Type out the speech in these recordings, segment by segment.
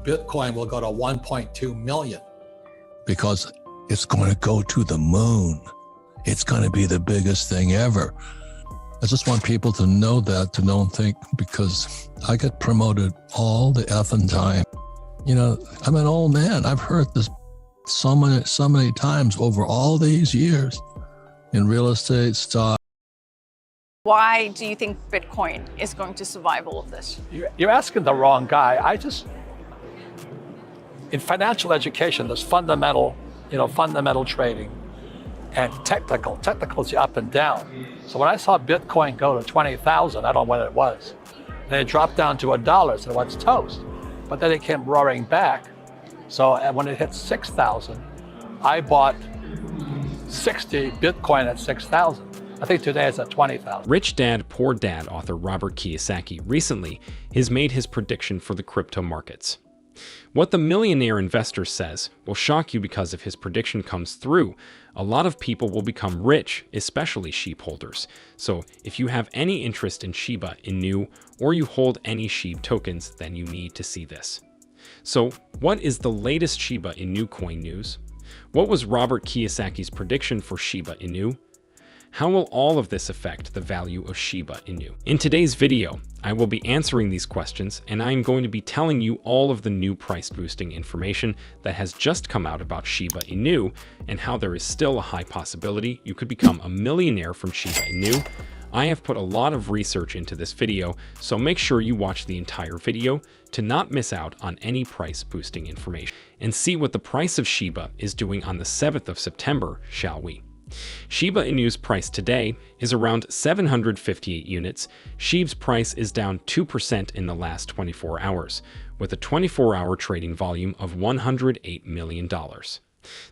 Bitcoin will go to 1.2 million. Because it's going to go to the moon. It's going to be the biggest thing ever. I just want people to know that, to don't think, because I get promoted all the effing time. You know, I'm an old man. I've heard this so many times over all these years in real estate, stock. Why do you think Bitcoin is going to survive all of this? You're asking the wrong guy. In financial education, there's fundamental trading and technical. Technical is up and down. So when I saw Bitcoin go to 20,000, I don't know when it was, then it dropped down to $1, so it's toast. But then it came roaring back. So when it hit 6,000, I bought 60 Bitcoin at 6,000. I think today it's at 20,000. Rich Dad, Poor Dad author Robert Kiyosaki recently has made his prediction for the crypto markets. What the millionaire investor says will shock you because if his prediction comes through, a lot of people will become rich, especially SHIB holders. So if you have any interest in Shiba Inu or you hold any SHIB tokens, then you need to see this. So what is the latest Shiba Inu coin news? What was Robert Kiyosaki's prediction for Shiba Inu? How will all of this affect the value of Shiba Inu? In today's video, I will be answering these questions, and I am going to be telling you all of the new price boosting information that has just come out about Shiba Inu and how there is still a high possibility you could become a millionaire from Shiba Inu. I have put a lot of research into this video, so make sure you watch the entire video to not miss out on any price boosting information and see what the price of Shiba is doing on the 7th of September, shall we? Shiba Inu's price today is around 758 units. SHIB's price is down 2% in the last 24 hours, with a 24-hour trading volume of $108 million.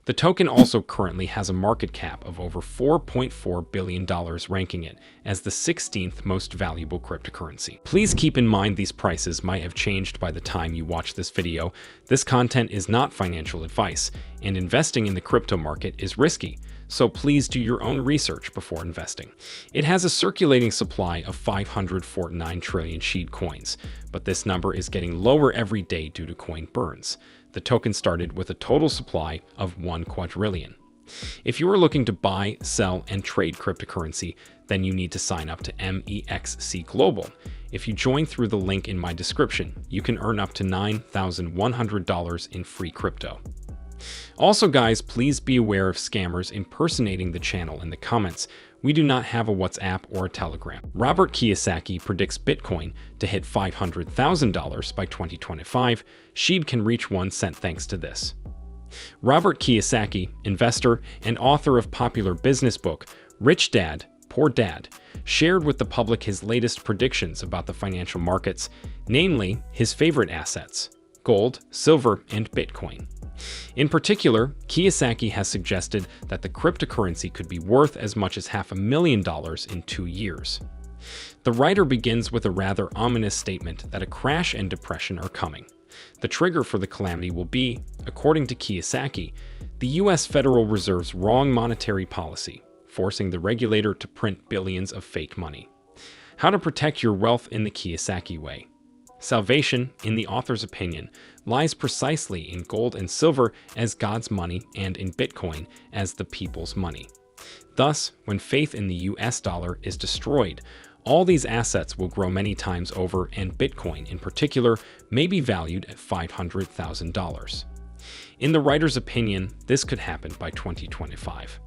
The token also currently has a market cap of over $4.4 billion, ranking it as the 16th most valuable cryptocurrency. Please keep in mind these prices might have changed by the time you watch this video. This content is not financial advice, and investing in the crypto market is risky, so please do your own research before investing. It has a circulating supply of 549 trillion SHIB coins, but this number is getting lower every day due to coin burns. The token started with a total supply of 1 quadrillion. If you are looking to buy, sell, and trade cryptocurrency, then you need to sign up to MEXC Global. If you join through the link in my description, you can earn up to $9,100 in free crypto. Also guys, please be aware of scammers impersonating the channel in the comments. We do not have a WhatsApp or a Telegram. Robert Kiyosaki predicts Bitcoin to hit $500,000 by 2025. SHIB can reach 1 cent thanks to this. Robert Kiyosaki, investor and author of popular business book Rich Dad, Poor Dad, shared with the public his latest predictions about the financial markets, namely his favorite assets, gold, silver, and Bitcoin. In particular, Kiyosaki has suggested that the cryptocurrency could be worth as much as $500,000 in 2 years. The writer begins with a rather ominous statement that a crash and depression are coming. The trigger for the calamity will be, according to Kiyosaki, the US Federal Reserve's wrong monetary policy, forcing the regulator to print billions of fake money. How to protect your wealth in the Kiyosaki way. Salvation, in the author's opinion, lies precisely in gold and silver as God's money and in Bitcoin as the people's money. Thus, when faith in the US dollar is destroyed, all these assets will grow many times over, and Bitcoin in particular may be valued at $500,000. In the writer's opinion, this could happen by 2025.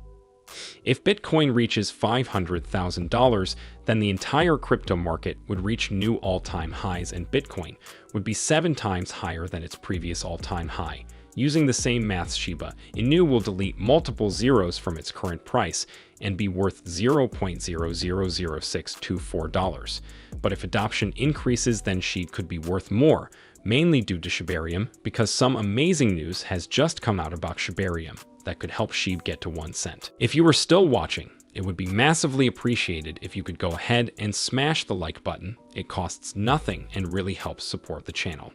If Bitcoin reaches $500,000, then the entire crypto market would reach new all-time highs, and Bitcoin would be 7 times higher than its previous all-time high. Using the same math, Shiba Inu will delete multiple zeros from its current price and be worth $0.000624. But if adoption increases, then SHIB could be worth more, mainly due to shibarium, because some amazing news has just come out about shibarium that could help SHIB get to 1 cent. If you are still watching, it would be massively appreciated if you could go ahead and smash the like button. It costs nothing and really helps support the channel.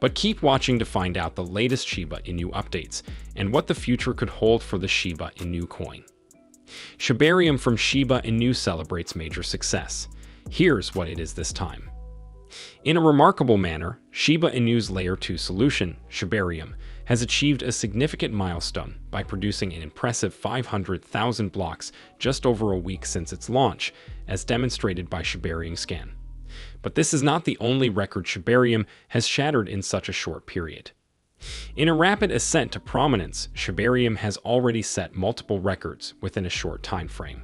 But keep watching to find out the latest Shiba Inu updates and what the future could hold for the Shiba Inu coin. Shibarium from Shiba Inu celebrates major success. Here's what it is this time. In a remarkable manner, Shiba Inu's Layer 2 solution, Shibarium, has achieved a significant milestone by producing an impressive 500,000 blocks just over a week since its launch, as demonstrated by Shibarium Scan. But this is not the only record Shibarium has shattered in such a short period. In a rapid ascent to prominence, Shibarium has already set multiple records within a short time frame.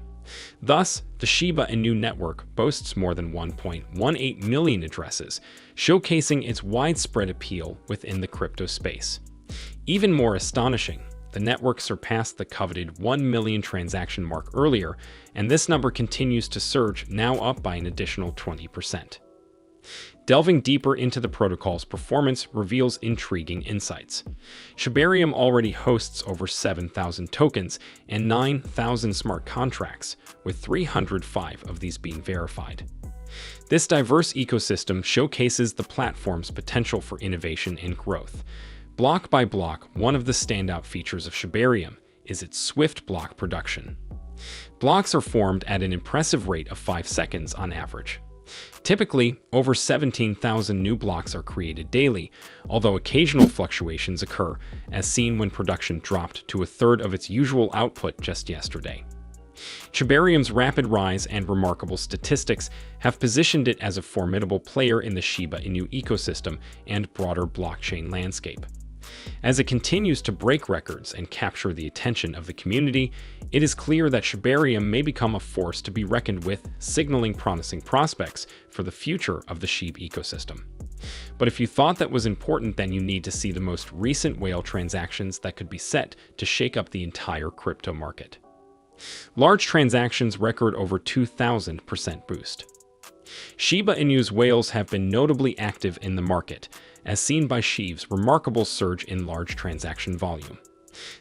Thus, the Shiba Inu network boasts more than 1.18 million addresses, showcasing its widespread appeal within the crypto space. Even more astonishing, the network surpassed the coveted 1 million transaction mark earlier, and this number continues to surge, now up by an additional 20%. Delving deeper into the protocol's performance reveals intriguing insights. Shibarium already hosts over 7,000 tokens and 9,000 smart contracts, with 305 of these being verified. This diverse ecosystem showcases the platform's potential for innovation and growth. Block by block, one of the standout features of Shibarium is its swift block production. Blocks are formed at an impressive rate of 5 seconds on average. Typically, over 17,000 new blocks are created daily, although occasional fluctuations occur, as seen when production dropped to a third of its usual output just yesterday. Shibarium's rapid rise and remarkable statistics have positioned it as a formidable player in the Shiba Inu ecosystem and broader blockchain landscape. As it continues to break records and capture the attention of the community, it is clear that Shibarium may become a force to be reckoned with, signaling promising prospects for the future of the SHIB ecosystem. But if you thought that was important, then you need to see the most recent whale transactions that could be set to shake up the entire crypto market. Large transactions record over 2,000% boost. Shiba Inu's whales have been notably active in the market, as seen by SHIB's remarkable surge in large transaction volume.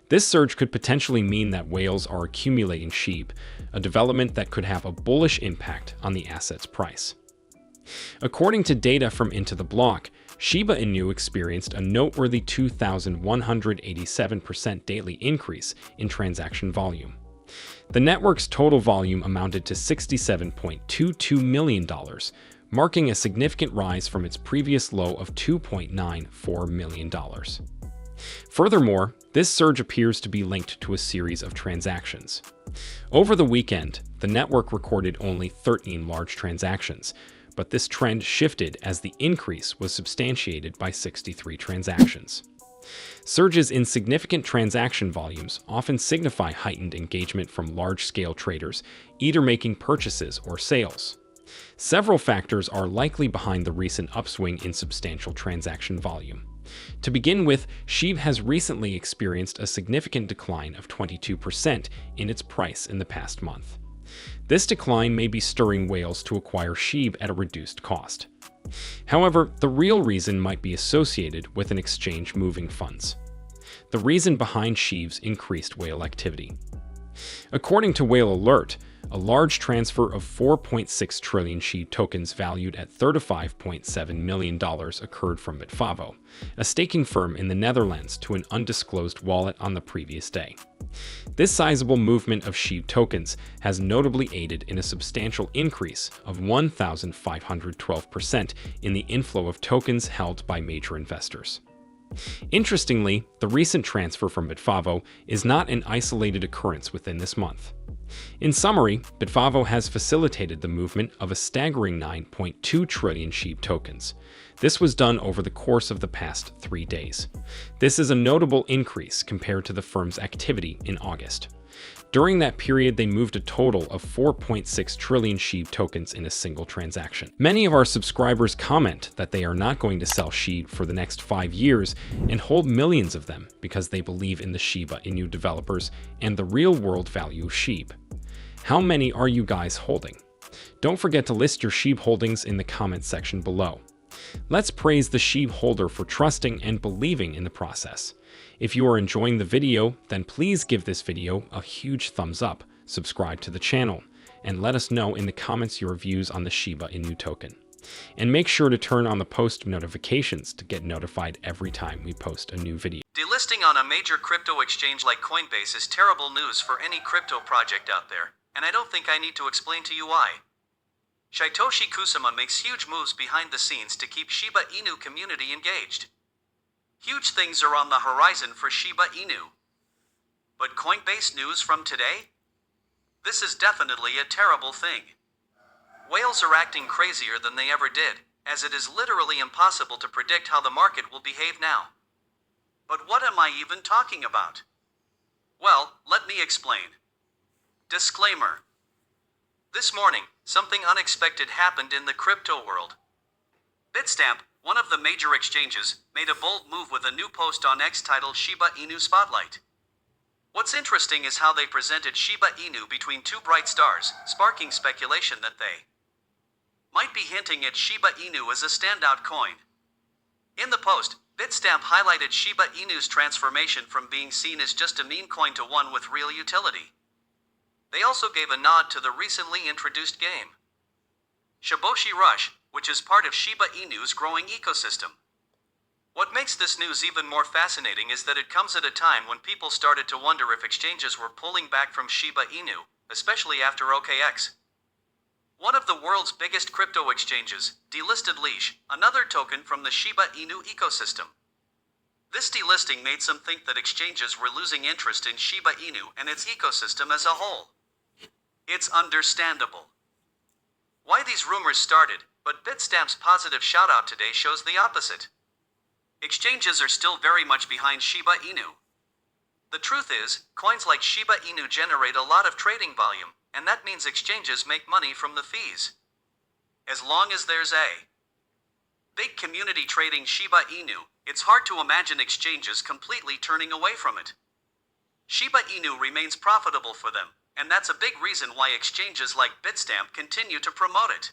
This surge could potentially mean that whales are accumulating SHIB, a development that could have a bullish impact on the asset's price. According to data from Into the Block, Shiba Inu experienced a noteworthy 2,187% daily increase in transaction volume. The network's total volume amounted to $67.22 million, marking a significant rise from its previous low of $2.94 million. Furthermore, this surge appears to be linked to a series of transactions. Over the weekend, the network recorded only 13 large transactions, but this trend shifted as the increase was substantiated by 63 transactions. Surges in significant transaction volumes often signify heightened engagement from large-scale traders, either making purchases or sales. Several factors are likely behind the recent upswing in substantial transaction volume. To begin with, SHIB has recently experienced a significant decline of 22% in its price in the past month. This decline may be stirring whales to acquire SHIB at a reduced cost. However, the real reason might be associated with an exchange moving funds. The reason behind SHIB's increased whale activity. According to Whale Alert, a large transfer of 4.6 trillion SHIB tokens valued at $35.7 million occurred from Bitfavo, a staking firm in the Netherlands, to an undisclosed wallet on the previous day. This sizable movement of SHIB tokens has notably aided in a substantial increase of 1,512% in the inflow of tokens held by major investors. Interestingly, the recent transfer from Bitfavo is not an isolated occurrence within this month. In summary, Bitfavo has facilitated the movement of a staggering 9.2 trillion SHIB tokens. This was done over the course of the past 3 days. This is a notable increase compared to the firm's activity in August. During that period, they moved a total of 4.6 trillion SHIB tokens in a single transaction. Many of our subscribers comment that they are not going to sell SHIB for the next 5 years and hold millions of them because they believe in the Shiba Inu developers and the real-world value of SHIB. How many are you guys holding? Don't forget to list your SHIB holdings in the comments section below. Let's praise the SHIB holder for trusting and believing in the process. If you are enjoying the video, then please give this video a huge thumbs up, subscribe to the channel, and let us know in the comments your views on the Shiba Inu token. And make sure to turn on the post notifications to get notified every time we post a new video. Delisting on a major crypto exchange like Coinbase is terrible news for any crypto project out there, and I don't think I need to explain to you why. Satoshi Kusama makes huge moves behind the scenes to keep Shiba Inu community engaged. Huge things are on the horizon for Shiba Inu. But Coinbase news from today? This is definitely a terrible thing. Whales are acting crazier than they ever did, as it is literally impossible to predict how the market will behave now. But what am I even talking about? Well, let me explain. Disclaimer. This morning, something unexpected happened in the crypto world. Bitstamp, one of the major exchanges, made a bold move with a new post on X titled Shiba Inu Spotlight. What's interesting is how they presented Shiba Inu between two bright stars, sparking speculation that they might be hinting at Shiba Inu as a standout coin. In the post, Bitstamp highlighted Shiba Inu's transformation from being seen as just a meme coin to one with real utility. They also gave a nod to the recently introduced game, Shiboshi Rush, which is part of Shiba Inu's growing ecosystem. What makes this news even more fascinating is that it comes at a time when people started to wonder if exchanges were pulling back from Shiba Inu, especially after OKX. One of the world's biggest crypto exchanges, delisted Leash, another token from the Shiba Inu ecosystem. This delisting made some think that exchanges were losing interest in Shiba Inu and its ecosystem as a whole. It's understandable why these rumors started, but Bitstamp's positive shoutout today shows the opposite. Exchanges are still very much behind Shiba Inu. The truth is, coins like Shiba Inu generate a lot of trading volume, and that means exchanges make money from the fees. As long as there's a big community trading Shiba Inu, it's hard to imagine exchanges completely turning away from it. Shiba Inu remains profitable for them, and that's a big reason why exchanges like Bitstamp continue to promote it.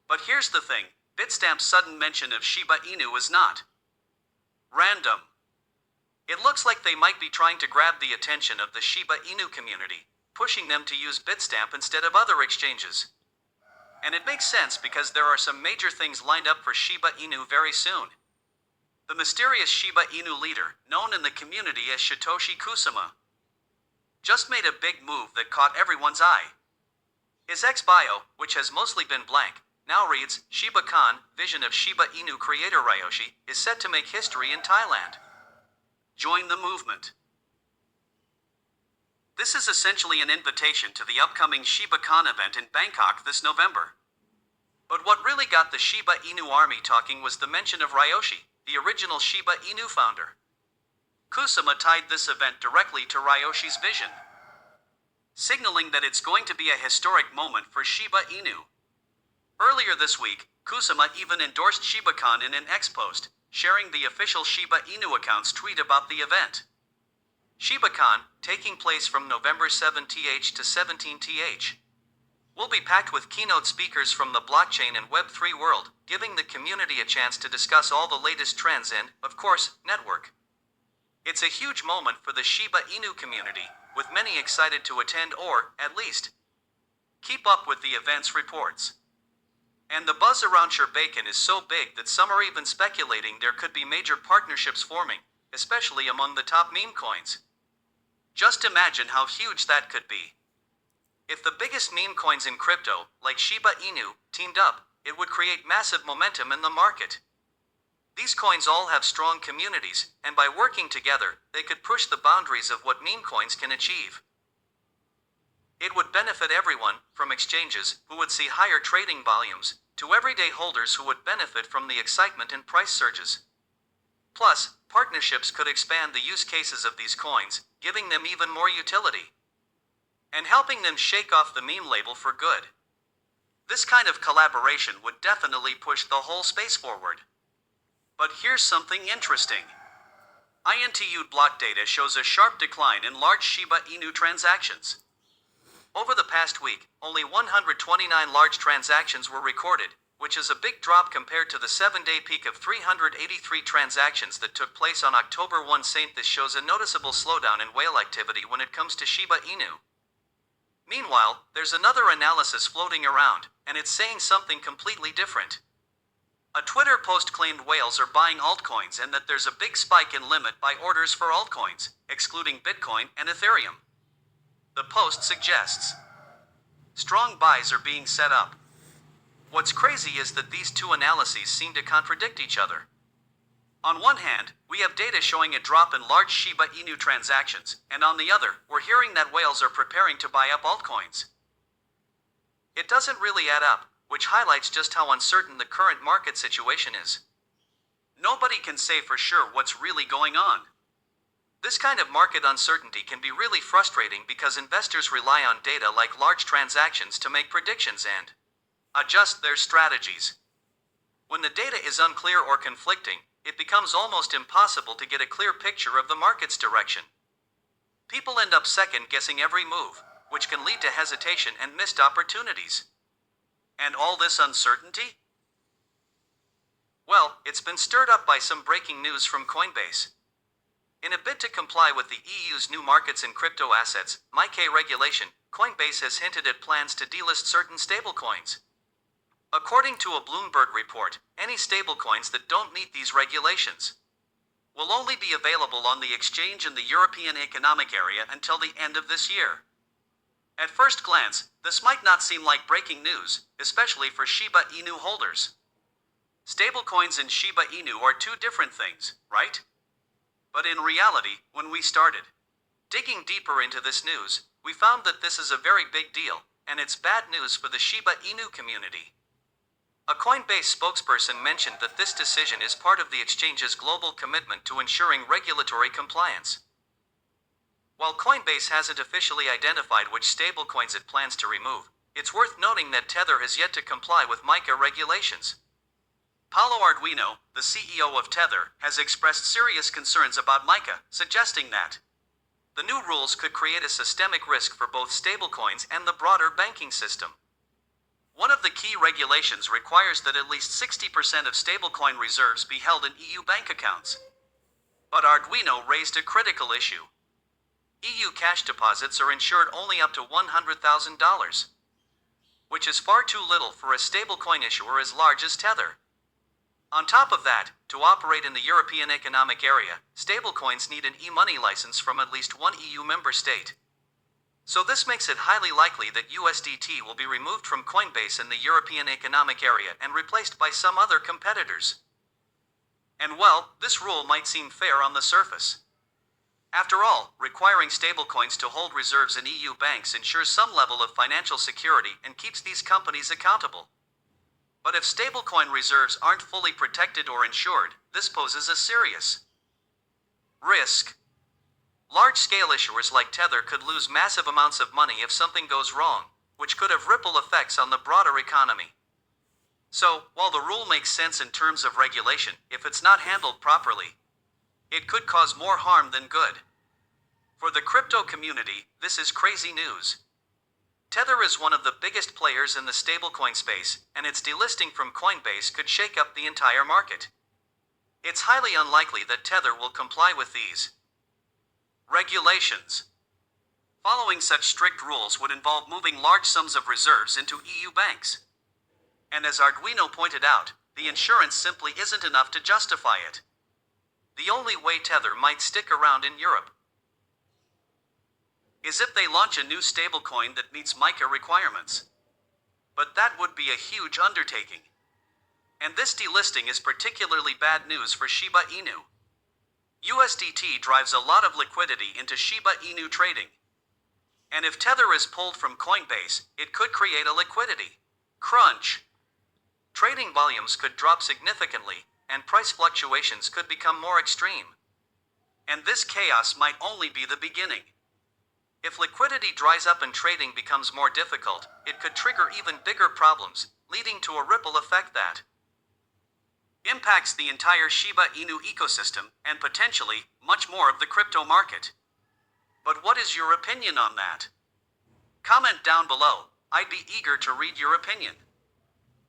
But here's the thing, Bitstamp's sudden mention of Shiba Inu is not random. It looks like they might be trying to grab the attention of the Shiba Inu community, pushing them to use Bitstamp instead of other exchanges. And it makes sense because there are some major things lined up for Shiba Inu very soon. The mysterious Shiba Inu leader, known in the community as Satoshi Kusama, just made a big move that caught everyone's eye. His ex-bio, which has mostly been blank, now reads, Shiba Khan, vision of Shiba Inu creator Ryoshi, is set to make history in Thailand. Join the movement. This is essentially an invitation to the upcoming Shiba Khan event in Bangkok this November. But what really got the Shiba Inu army talking was the mention of Ryoshi, the original Shiba Inu founder. Kusama tied this event directly to Ryoshi's vision, signaling that it's going to be a historic moment for Shiba Inu. Earlier this week, Kusama even endorsed Shiba Khan in an X post, sharing the official Shiba Inu account's tweet about the event. Shiba Khan, taking place from November 7th to 17th, will be packed with keynote speakers from the blockchain and Web3 world, giving the community a chance to discuss all the latest trends and, of course, network. It's a huge moment for the Shiba Inu community, with many excited to attend or, at least, keep up with the event's reports. And the buzz around shibatoken is so big that some are even speculating there could be major partnerships forming, especially among the top meme coins. Just imagine how huge that could be. If the biggest meme coins in crypto, like Shiba Inu, teamed up, it would create massive momentum in the market. These coins all have strong communities, and by working together, they could push the boundaries of what meme coins can achieve. It would benefit everyone, from exchanges, who would see higher trading volumes, to everyday holders who would benefit from the excitement and price surges. Plus, partnerships could expand the use cases of these coins, giving them even more utility, and helping them shake off the meme label for good. This kind of collaboration would definitely push the whole space forward. But here's something interesting. INTU block data shows a sharp decline in large Shiba Inu transactions. Over the past week, only 129 large transactions were recorded, which is a big drop compared to the 7-day peak of 383 transactions that took place on October 1. This shows a noticeable slowdown in whale activity when it comes to Shiba Inu. Meanwhile, there's another analysis floating around, and it's saying something completely different. A Twitter post claimed whales are buying altcoins and that there's a big spike in limit buy orders for altcoins, excluding Bitcoin and Ethereum. The post suggests strong buys are being set up. What's crazy is that these two analyses seem to contradict each other. On one hand, we have data showing a drop in large Shiba Inu transactions, and on the other, we're hearing that whales are preparing to buy up altcoins. It doesn't really add up, which highlights just how uncertain the current market situation is. Nobody can say for sure what's really going on. This kind of market uncertainty can be really frustrating because investors rely on data like large transactions to make predictions and adjust their strategies. When the data is unclear or conflicting, it becomes almost impossible to get a clear picture of the market's direction. People end up second-guessing every move, which can lead to hesitation and missed opportunities. And all this uncertainty? Well, it's been stirred up by some breaking news from Coinbase. In a bid to comply with the EU's new markets in crypto assets, MiCA regulation, Coinbase has hinted at plans to delist certain stablecoins. According to a Bloomberg report, any stablecoins that don't meet these regulations will only be available on the exchange in the European Economic Area until the end of this year. At first glance, this might not seem like breaking news, especially for Shiba Inu holders. Stablecoins and Shiba Inu are two different things, right? But in reality, when we started digging deeper into this news, we found that this is a very big deal, and it's bad news for the Shiba Inu community. A Coinbase spokesperson mentioned that this decision is part of the exchange's global commitment to ensuring regulatory compliance. While Coinbase hasn't officially identified which stablecoins it plans to remove, it's worth noting that Tether has yet to comply with MiCA regulations. Paulo Arduino, the CEO of Tether, has expressed serious concerns about MiCA, suggesting that the new rules could create a systemic risk for both stablecoins and the broader banking system. One of the key regulations requires that at least 60% of stablecoin reserves be held in EU bank accounts. But Arduino raised a critical issue. EU cash deposits are insured only up to $100,000, which is far too little for a stablecoin issuer as large as Tether. On top of that, to operate in the European Economic Area, stablecoins need an e-money license from at least one EU member state. So this makes it highly likely that USDT will be removed from Coinbase in the European Economic Area and replaced by some other competitors. And well, this rule might seem fair on the surface. After all, requiring stablecoins to hold reserves in EU banks ensures some level of financial security and keeps these companies accountable. But if stablecoin reserves aren't fully protected or insured, this poses a serious risk. Large-scale issuers like Tether could lose massive amounts of money if something goes wrong, which could have ripple effects on the broader economy. So, while the rule makes sense in terms of regulation, if it's not handled properly, it could cause more harm than good. For the crypto community, this is crazy news. Tether is one of the biggest players in the stablecoin space, and its delisting from Coinbase could shake up the entire market. It's highly unlikely that Tether will comply with these regulations. Following such strict rules would involve moving large sums of reserves into EU banks. And as Arduino pointed out, the insurance simply isn't enough to justify it. The only way Tether might stick around in Europe is if they launch a new stablecoin that meets MiCA requirements. But that would be a huge undertaking. And this delisting is particularly bad news for Shiba Inu. USDT drives a lot of liquidity into Shiba Inu trading. And if Tether is pulled from Coinbase, it could create a liquidity crunch. Trading volumes could drop significantly, and price fluctuations could become more extreme. And this chaos might only be the beginning. If liquidity dries up and trading becomes more difficult, it could trigger even bigger problems, leading to a ripple effect that impacts the entire Shiba Inu ecosystem, and potentially, much more of the crypto market. But what is your opinion on that? Comment down below. I'd be eager to read your opinion.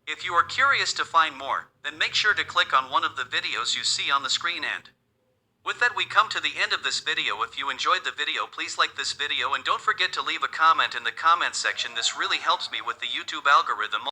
If you are curious to find more, then make sure to click on one of the videos you see on the screen and with that we come to the end of this video. If you enjoyed the video, please like this video and don't forget to leave a comment in the comment section. This really helps me with the YouTube algorithm.